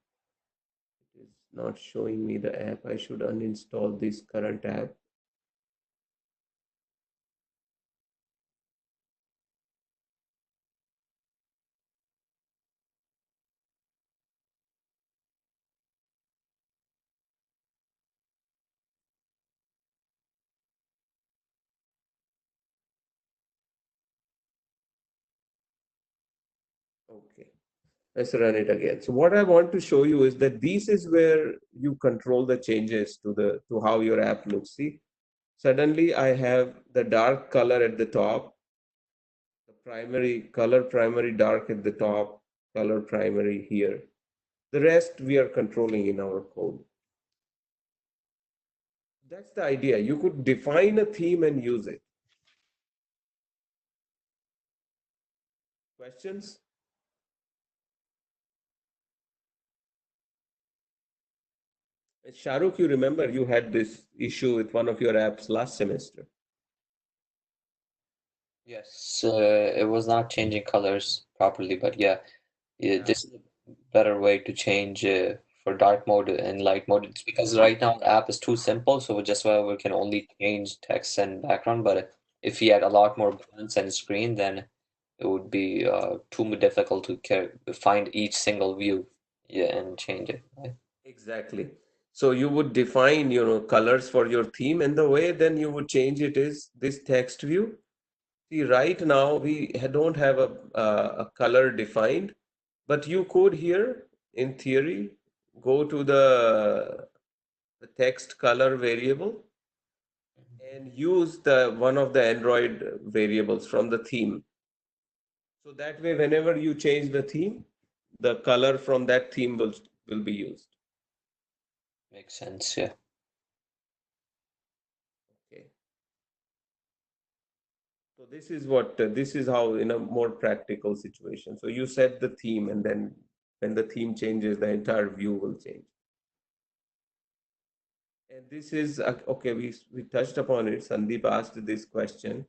It is not showing me the app. I should uninstall this current app. Okay, let's run it again. So what I want to show you is that this is where you control the changes to how your app looks. See, suddenly I have the dark color at the top, the primary color, primary dark at the top, color primary here. The rest we are controlling in our code. That's the idea. You could define a theme and use it. Questions? Shahrukh, you remember you had this issue with one of your apps last semester. Yes, it was not changing colors properly, but yeah, this is a better way to change for dark mode and light mode. It's because right now the app is too simple, so just why we can only change text and background. But if we had a lot more buttons and screen, then it would be too difficult to find each single view, yeah, and change it. Right? Exactly. So you would define, colors for your theme, and the way then you would change it is this text view. See, right now we don't have a color defined, but you could here, in theory, go to the text color variable and use the one of the Android variables from the theme. So that way, whenever you change the theme, the color from that theme will be used. Makes sense, yeah. Okay. So this is how in a more practical situation. So you set the theme, and then when the theme changes, the entire view will change. And this is okay. We touched upon it. Sandeep asked this question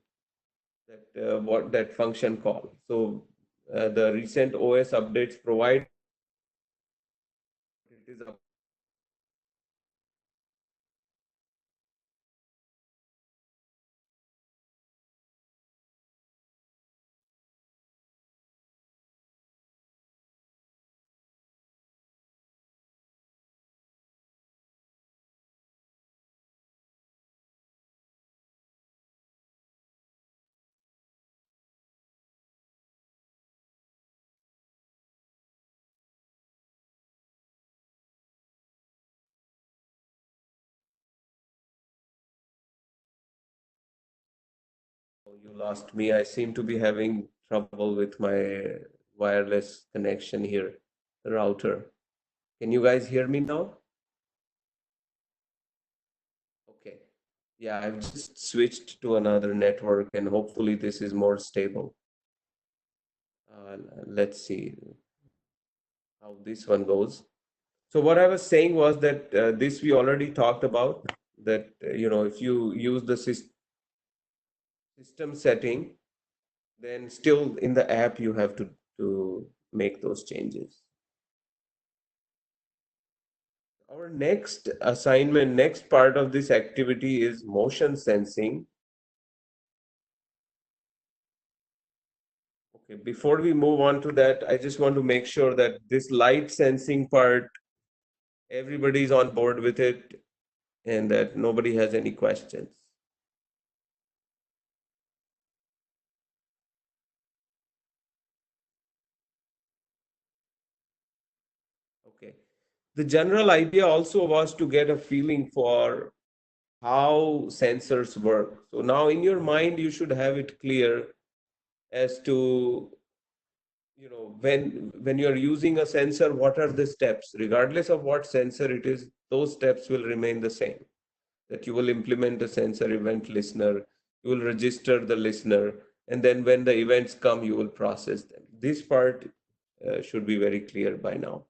that what that function call. So the recent OS updates provide it is a You lost me. I seem to be having trouble with my wireless connection here, the router. Can you guys hear me now? Okay. Yeah, I've just switched to another network and hopefully this is more stable. Let's see how this one goes. So what I was saying was that this we already talked about, that if you use the system setting, then still in the app you have to make those changes. Our next assignment, next part of this activity is motion sensing. Okay, before we move on to that, I just want to make sure that this light sensing part, everybody's on board with it and that nobody has any questions. Okay. The general idea also was to get a feeling for how sensors work. So now in your mind, you should have it clear as to, when you're using a sensor, what are the steps? Regardless of what sensor it is, those steps will remain the same. That you will implement a sensor event listener, you will register the listener, and then when the events come, you will process them. This part should be very clear by now.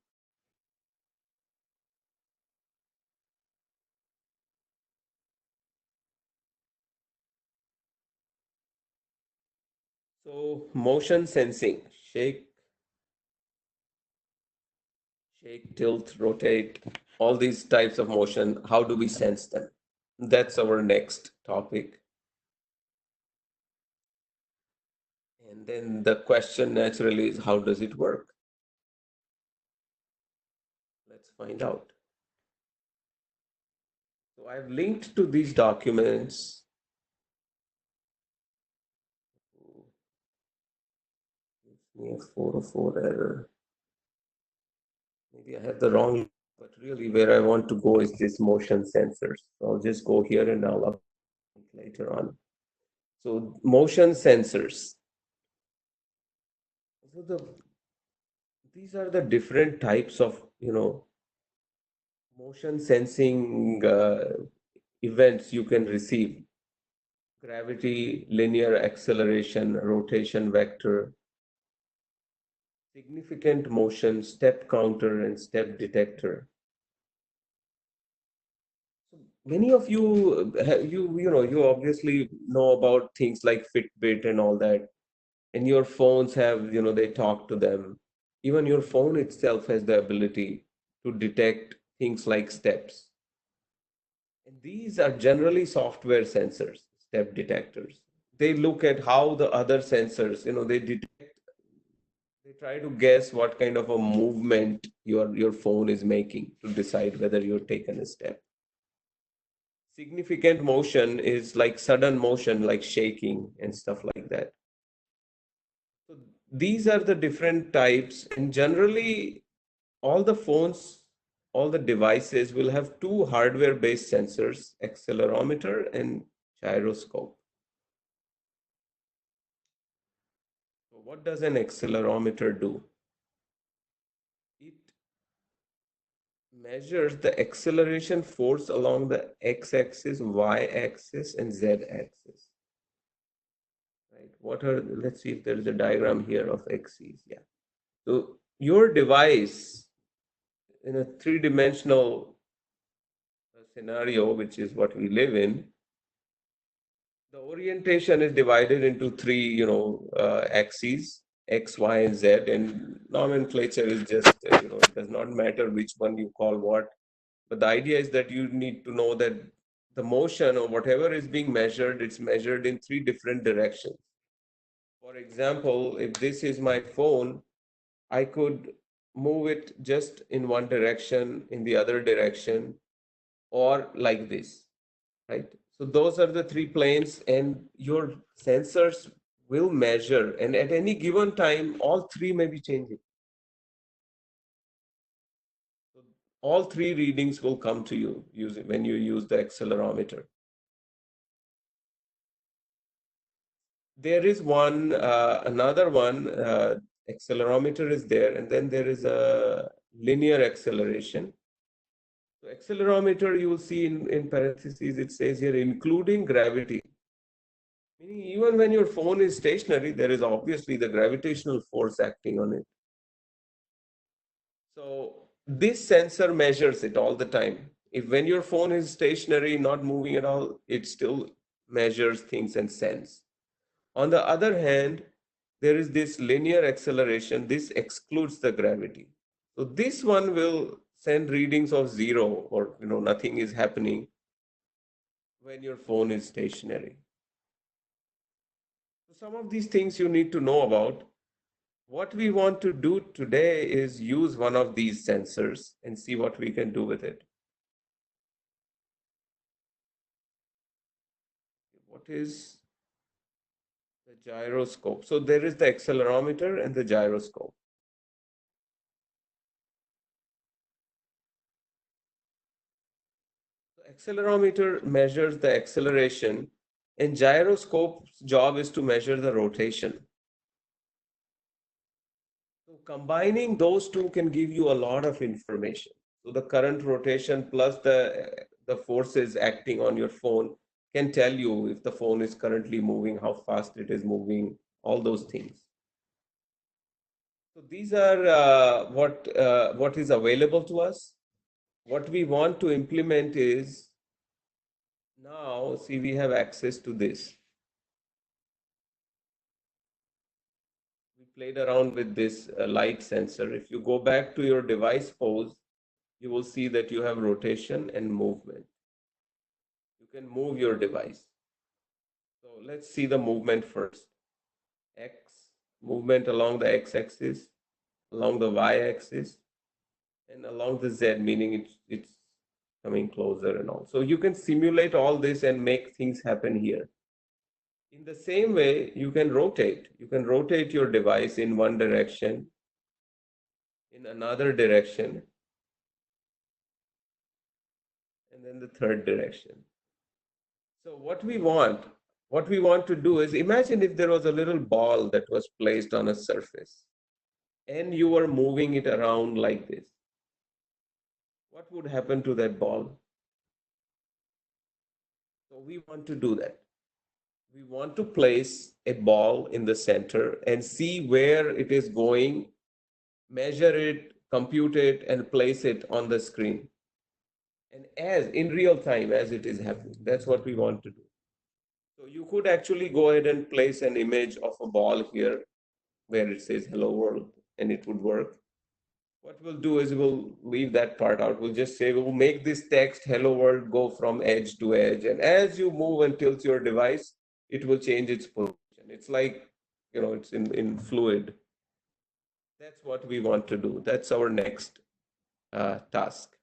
So motion sensing, shake, tilt, rotate, all these types of motion, how do we sense them? That's our next topic. And then the question naturally is, how does it work? Let's find out. So I've linked to these documents. Gives me a 404 error. Maybe I have the wrong, but really where I want to go is this motion sensors. So I'll just go here and I'll update later on. So motion sensors. So these are the different types of, motion sensing events you can receive. Gravity, linear acceleration, rotation vector, significant motion, step counter, and step detector. Many of you, you obviously know about things like Fitbit and all that, and your phones have, they talk to them. Even your phone itself has the ability to detect things like steps. And these are generally software sensors, step detectors. They look at how the other sensors, they detect, they try to guess what kind of a movement your phone is making to decide whether you've taken a step. Significant motion is like sudden motion, like shaking and stuff like that. So these are the different types, and generally all the phones, all the devices will have two hardware-based sensors, accelerometer and gyroscope. So what does an accelerometer do? It measures the acceleration force along the x-axis, y-axis, and z-axis. Right? Let's see if there's a diagram here of axes. Yeah. So your device in a three-dimensional scenario, which is what we live in, the orientation is divided into three, axes, X, Y, and Z, and nomenclature is just, it does not matter which one you call what. But the idea is that you need to know that the motion or whatever is being measured, it's measured in three different directions. For example, if this is my phone, I could move it just in one direction, in the other direction, or like this, right? So those are the three planes, and your sensors will measure, and at any given time, all three may be changing. So all three readings will come to you when you use the accelerometer. there is one, another one, accelerometer is there, and then there is a linear acceleration. So accelerometer, you will see in parentheses, it says here, including gravity. Meaning even when your phone is stationary, there is obviously the gravitational force acting on it. So this sensor measures it all the time. If when your phone is stationary, not moving at all, it still measures things and sense. On the other hand, there is this linear acceleration. This excludes the gravity. So this one will send readings of 0 or nothing is happening when your phone is stationary. So some of these things you need to know about. What we want to do today is use one of these sensors and see what we can do with it. What is the gyroscope? So there is the accelerometer and the gyroscope. The accelerometer measures the acceleration, and gyroscope's job is to measure the rotation. So combining those two can give you a lot of information. So the current rotation plus the forces acting on your phone can tell you if the phone is currently moving, how fast it is moving, all those things. So these are what is available to us. What we want to implement is now, see, we have access to this. We played around with this light sensor. If you go back to your device pose, you will see that you have rotation and movement. You can move your device. So let's see the movement first. X, movement along the x-axis, along the y-axis, and along the z, meaning it's coming closer and all. So you can simulate all this and make things happen here. In the same way, you can rotate. You can rotate your device in one direction, in another direction, and then the third direction. So what we want to do is, imagine if there was a little ball that was placed on a surface and you were moving it around like this. What would happen to that ball? So we want to do that. We want to place a ball in the center and see where it is going, measure it, compute it, and place it on the screen. And as in real time, as it is happening, that's what we want to do. So you could actually go ahead and place an image of a ball here where it says hello world, and it would work. What we'll do is we'll leave that part out. We'll just say we'll make this text hello world go from edge to edge. And as you move and tilt your device, it will change its position. It's like, it's in fluid. That's what we want to do. That's our next task.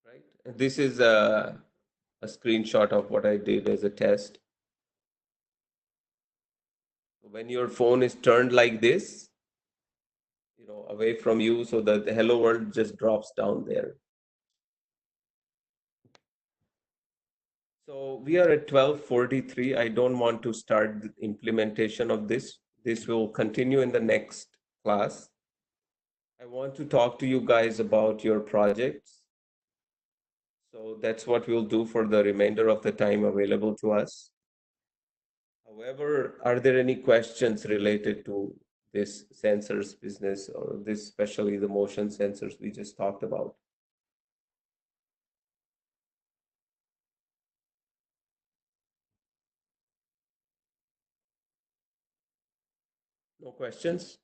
Right? And this is a screenshot of what I did as a test. When your phone is turned like this, away from you, so that the hello world just drops down there. So we are at 12:43. I don't want to start the implementation of this. This will continue in the next class. I want to talk to you guys about your projects. So that's what we'll do for the remainder of the time available to us. However, are there any questions related to this sensors business, or this, especially the motion sensors we just talked about? No questions?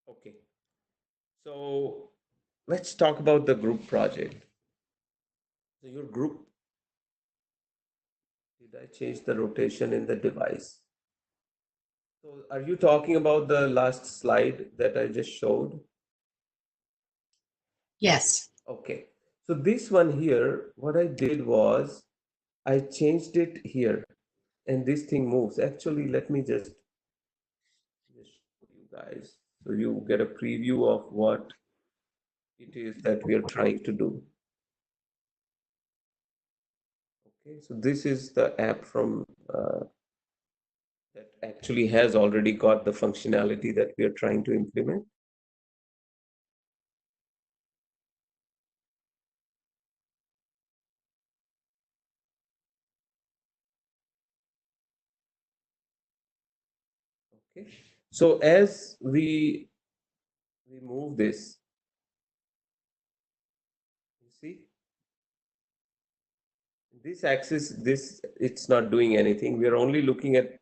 Okay. So let's talk about the group project. So your group, did I change the rotation in the device? So are you talking about the last slide that I just showed? Yes. Okay. So this one here, what I did was I changed it here, and this thing moves. Actually, let me just show you guys so you get a preview of what it is that we are trying to do. Okay, so this is the app from that actually has already got the functionality that we are trying to implement. Okay, so as we move this, you see this axis, this it's not doing anything. We are only looking at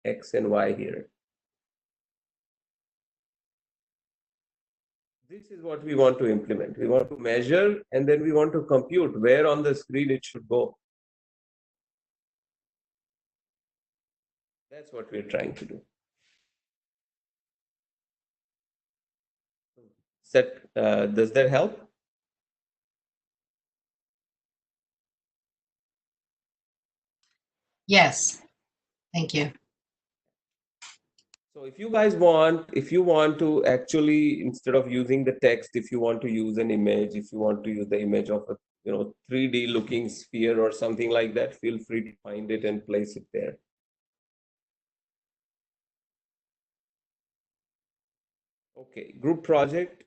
X and Y here. This is what we want to implement. We want to measure and then we want to compute where on the screen it should go. That's what we're trying to do. Does that help? Yes, thank you. So if you guys want, if you want to actually, instead of using the text, if you want to use an image, if you want to use the image of a 3D looking sphere or something like that, feel free to find it and place it there. Okay, group project